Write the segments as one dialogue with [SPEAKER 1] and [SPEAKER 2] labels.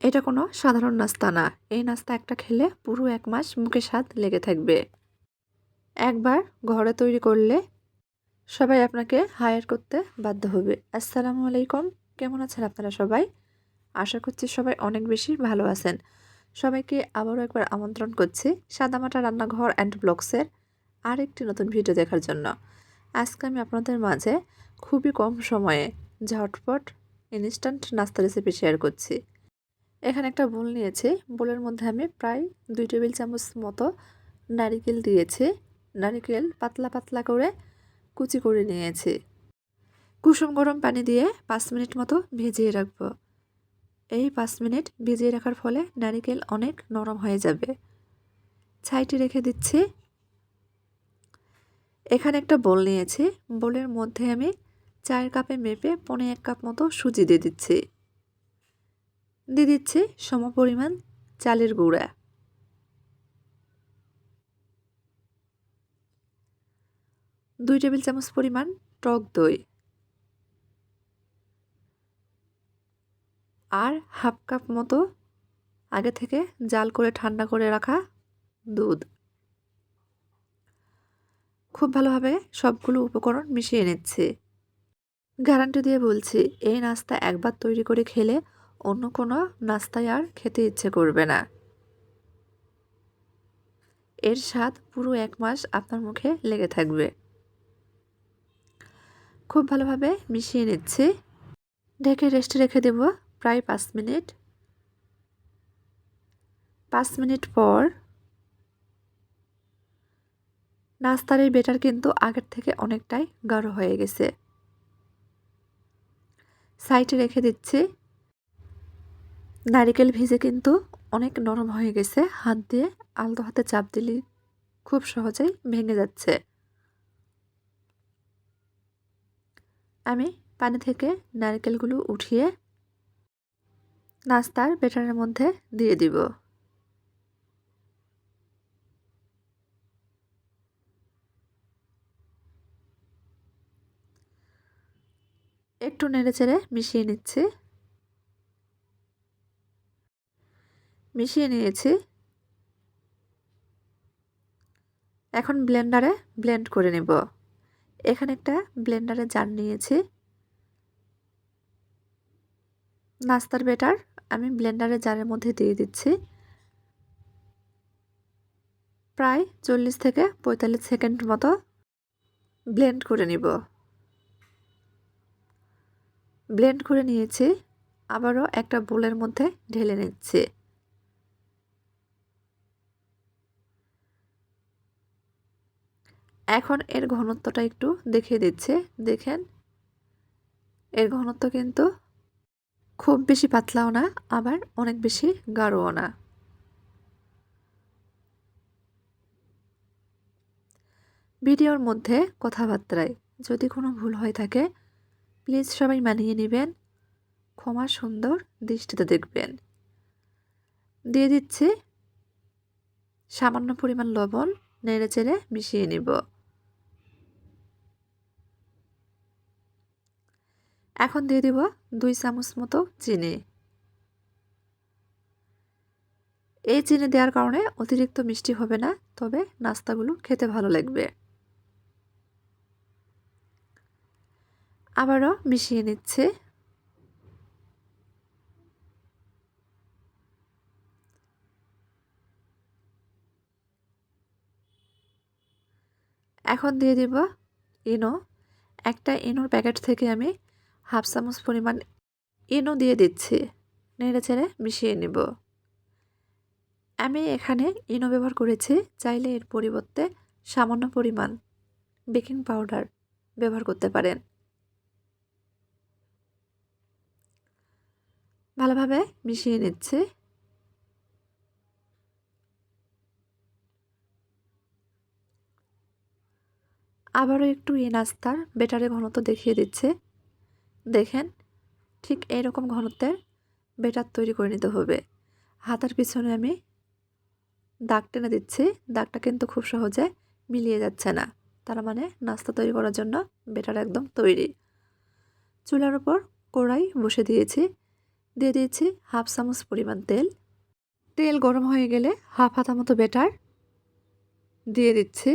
[SPEAKER 1] এটা কোনো সাধারণ নাস্তা না। এই নাস্তা একটা খেলে পুরো ১ মাস মুখে স্বাদ লেগে থাকবে। একবার ঘরে তৈরি করলে সবাই আপনাকে হায়ার করতে বাধ্য হবে। আসসালামু আলাইকুম। কেমন আছেন আপনারা সবাই? আশা করছি সবাই অনেক বেশি ভালো আছেন। সবাইকে আবারও একবার আমন্ত্রণ করছি সাদামাটা রান্নাঘর অ্যান্ড ব্লগসের আরেকটি নতুন ভিডিও দেখার জন্য। আজকে আমি আপনাদের মাঝে খুবই কম সময়ে ঝটপট ইনস্ট্যান্ট নাস্তা রেসিপি শেয়ার করছি। এখানে একটা বোল নিয়েছি। বোলের মধ্যে আমি প্রায় 2 টেবিল চামচ মতো নারিকেল দিয়েছি। নারিকেল পাতলা পাতলা করে কুচি করে নিয়েছি। কুসুম গরম পানি দিয়ে 5 মিনিট মতো ভিজিয়ে রাখবো। এই 5 মিনিট ভিজিয়ে রাখার ফলে নারিকেল অনেক নরম হয়ে যাবে। সাইডে রেখে দিচ্ছি। এখানে একটা বোল নিয়েছি। বোলের মধ্যে আমি 4 কাপে মেপে 1.5 কাপ মতো সুজি দিয়ে দিচ্ছি। দিয়ে দিচ্ছি সমপরিমাণ চালের গুঁড়া। 2 টেবিল চামচ পরিমাণ টক দই আর হাফ কাপ মতো আগে থেকে জাল করে ঠান্ডা করে রাখা দুধ। খুব ভালোভাবে সবগুলো উপকরণ মিশিয়ে নিচ্ছি। গ্যারান্টি দিয়ে বলছি এই নাস্তা একবার তৈরি করে খেলে অন্য কোনো নাস্তায় আর খেতে ইচ্ছে করবে না। এর স্বাদ পুরো 1 মাস আপনার মুখে লেগে থাকবে। খুব ভালোভাবে মিশিয়ে নিচ্ছি। ঢেকে রেস্টে রেখে দেব প্রায় 5 মিনিট। 5 মিনিট পর নাস্তার এই ব্যাটার কিন্তু আগের থেকে অনেকটাই গাঢ় হয়ে গেছে। সাইডে রেখে দিচ্ছি। নারিকেল ভেজে কিন্তু অনেক নরম হয়ে গেছে। হাত দিয়ে আলতো হাতে চাপ দিলেই খুব সহজেই ভেঙে যাচ্ছে। আমি পানি থেকে নারকেলগুলো উঠিয়ে নাস্তার ব্যাটারের মধ্যে দিয়ে দিব। একটু নেড়েচেড়ে মিশিয়ে নিচ্ছি। মিশিয়ে নিয়েছি। এখন ব্লেন্ডারে ব্লেন্ড করে নেব। এখানে একটা ব্লেন্ডারে জার নিয়েছি। নাস্তার ব্যাটার আমি ব্লেন্ডারে জারের মধ্যে দিয়ে দিচ্ছি। প্রায় 40 থেকে 45 সেকেন্ড মতো ব্লেন্ড করে নিব। ব্লেন্ড করে নিয়েছি। আবারও একটা বোলের মধ্যে ঢেলে নিচ্ছি। এখন এর ঘনত্বটা একটু দেখিয়ে দিচ্ছি। দেখেন এর ঘনত্ব কিন্তু খুব বেশি পাতলাও না, আবার অনেক বেশি গাঢ়ও না। ভিডিওর মধ্যে কথাবার্তায় যদি কোনো ভুল হয়ে থাকে প্লিজ সবাই মানিয়ে নেবেন, ক্ষমা সুন্দর দৃষ্টিতে দেখবেন। দিয়ে দিচ্ছি সামান্য পরিমাণ লবণ, নেড়েচেড়ে মিশিয়ে নিব। এখন দিয়ে দিব 2 চামচ মতো চিনি। এই চিনি দেওয়ার কারণে অতিরিক্ত মিষ্টি হবে না, তবে নাস্তাগুলো খেতে ভালো লাগবে। আবারও মিশিয়ে নিচ্ছে। এখন দিয়ে দিব ইনো। একটা ইনোর প্যাকেট থেকে আমি হাফ চামচ পরিমাণ ইনো দিয়ে দিচ্ছি। নেড়েচেড়ে মিশিয়ে নিব। আমি এখানে ইনো ব্যবহার করেছি, চাইলে এর পরিবর্তে সামান্য পরিমাণ বেকিং পাউডার ব্যবহার করতে পারেন। ভালোভাবে মিশিয়ে নিচ্ছি। আবারও একটু এই নাস্তার ব্যাটারের ঘনত্ব দেখিয়ে দিচ্ছে। দেখেন ঠিক এইরকম ঘনত্বের ব্যাটার তৈরি করে নিতে হবে। হাতার পিছনে আমি দাগ টেনে দিচ্ছি। দাগটা কিন্তু খুব সহজে মিলিয়ে যাচ্ছে না, তার মানে নাস্তা তৈরি করার জন্য ব্যাটার একদম তৈরি। চুলার উপর কড়াই বসে দিয়েছি। দিয়ে দিয়েছি হাফ চামচ পরিমাণ তেল। তেল গরম হয়ে গেলে হাফ হাতা মতো ব্যাটার দিয়ে দিচ্ছি।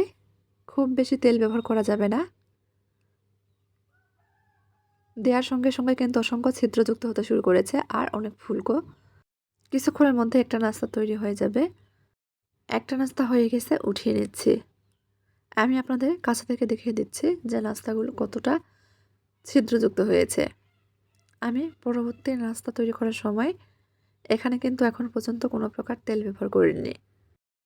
[SPEAKER 1] খুব বেশি তেল ব্যবহার করা যাবে না। দেওয়ার সঙ্গে সঙ্গে কিন্তু অসংখ্য ছিদ্রযুক্ত হতে শুরু করেছে আর অনেক ফুলকো। কিছুক্ষণের মধ্যে একটা নাস্তা তৈরি হয়ে যাবে। একটা নাস্তা হয়ে গেছে, উঠিয়ে নিচ্ছি। আমি আপনাদের কাছে থেকে দেখিয়ে দিচ্ছি যে নাস্তাগুলো কতটা ছিদ্রযুক্ত হয়েছে। আমি পরবর্তী নাস্তা তৈরি করার সময় এখানে কিন্তু এখন পর্যন্ত কোনো প্রকার তেল ব্যবহার করিনি।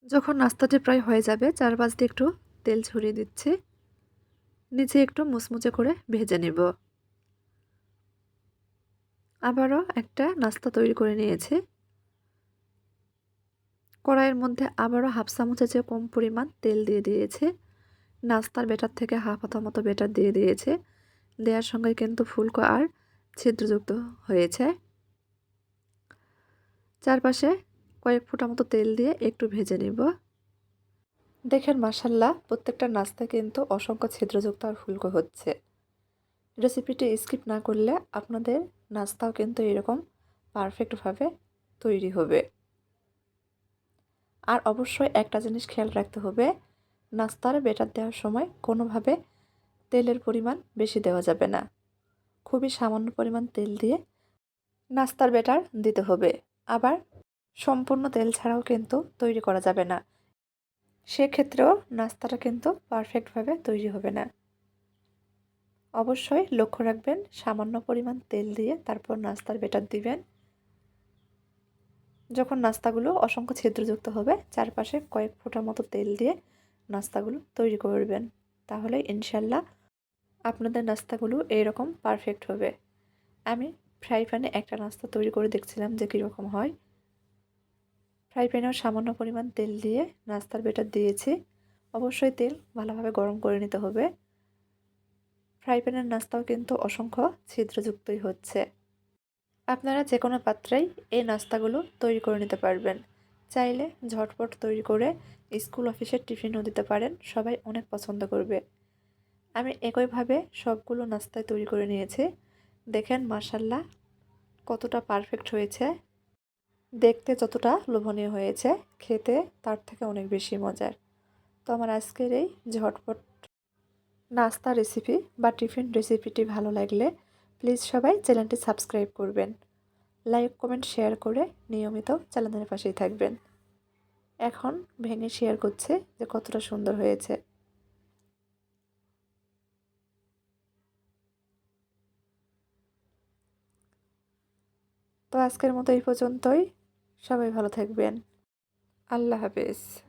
[SPEAKER 1] যখন নাস্তাটি প্রায় হয়ে যাবে, চারপাশ দিয়ে একটু তেল ছড়িয়ে দিচ্ছি। নিচে একটু মুচমুচে করে ভেজে নেব। আবারও একটা নাস্তা তৈরি করে নিয়েছি। কড়াইয়ের মধ্যে আবারও হাফ চামচের চেয়ে কম পরিমাণ তেল দিয়ে দিয়েছে। নাস্তার ব্যাটার থেকে হাফ হাতা মতো ব্যাটার দিয়ে দিয়েছে। দেওয়ার সঙ্গে কিন্তু ফুলকো আর ছিদ্রযুক্ত হয়েছে। চারপাশে কয়েক ফোঁটা মতো তেল দিয়ে একটু ভেজে নিব। দেখেন মাশাআল্লাহ, প্রত্যেকটা নাস্তা কিন্তু অসংখ্য ছিদ্রযুক্ত আর ফুলকো হচ্ছে। রেসিপিটি স্কিপ না করলে আপনাদের নাস্তাও কিন্তু এরকম পারফেক্টভাবে তৈরি হবে। আর অবশ্যই একটা জিনিস খেয়াল রাখতে হবে, নাস্তার ব্যাটার দেওয়ার সময় কোনোভাবে তেলের পরিমাণ বেশি দেওয়া যাবে না। খুবই সামান্য পরিমাণ তেল দিয়ে নাস্তার ব্যাটার দিতে হবে। আবার সম্পূর্ণ তেল ছাড়াও কিন্তু তৈরি করা যাবে না। সেক্ষেত্রেও নাস্তাটা কিন্তু পারফেক্টভাবে তৈরি হবে না। অবশ্যই লক্ষ্য রাখবেন, সামান্য পরিমাণ তেল দিয়ে তারপর নাস্তার ব্যাটার দিবেন। যখন নাস্তাগুলো অসংখ্য ছিদ্রযুক্ত হবে, চারপাশে কয়েক ফোঁটা মতো তেল দিয়ে নাস্তাগুলো তৈরি করবেন। তাহলে ইনশাল্লাহ আপনাদের নাস্তাগুলো এইরকম পারফেক্ট হবে। আমি ফ্রাই প্যানে একটা নাস্তা তৈরি করে দেখছিলাম যে কীরকম হয়। ফ্রাই প্যানেও সামান্য পরিমাণ তেল দিয়ে নাস্তার ব্যাটার দিয়েছি। অবশ্যই তেল ভালোভাবে গরম করে নিতে হবে। ফ্রাই প্যানের নাস্তাও কিন্তু অসংখ্য ছিদ্রযুক্তই হচ্ছে। আপনারা যে কোনো পাত্রেই এই নাস্তাগুলো তৈরি করে নিতে পারবেন। চাইলে ঝটপট তৈরি করে স্কুল অফিসের টিফিনও দিতে পারেন, সবাই অনেক পছন্দ করবে। আমি একইভাবে সবগুলো নাস্তায় তৈরি করে নিয়েছি। দেখেন মাশাআল্লাহ কতটা পারফেক্ট হয়েছে। দেখতে যতটা লোভনীয় হয়েছে, খেতে তার থেকে অনেক বেশি মজার। তো আমার আজকের এই ঝটপট নাস্তা রেসিপি বা টিফিন রেসিপিটি ভালো লাগলে প্লিজ সবাই চ্যানেলটি সাবস্ক্রাইব করবেন। লাইক, কমেন্ট, শেয়ার করে নিয়মিত চ্যানেলের পাশেই থাকবেন। এখন ভেঙে শেয়ার করছে যে কতটা সুন্দর হয়েছে। তো আজকের মতো এই পর্যন্তই। সবাই ভালো থাকবেন। আল্লাহ হাফেজ।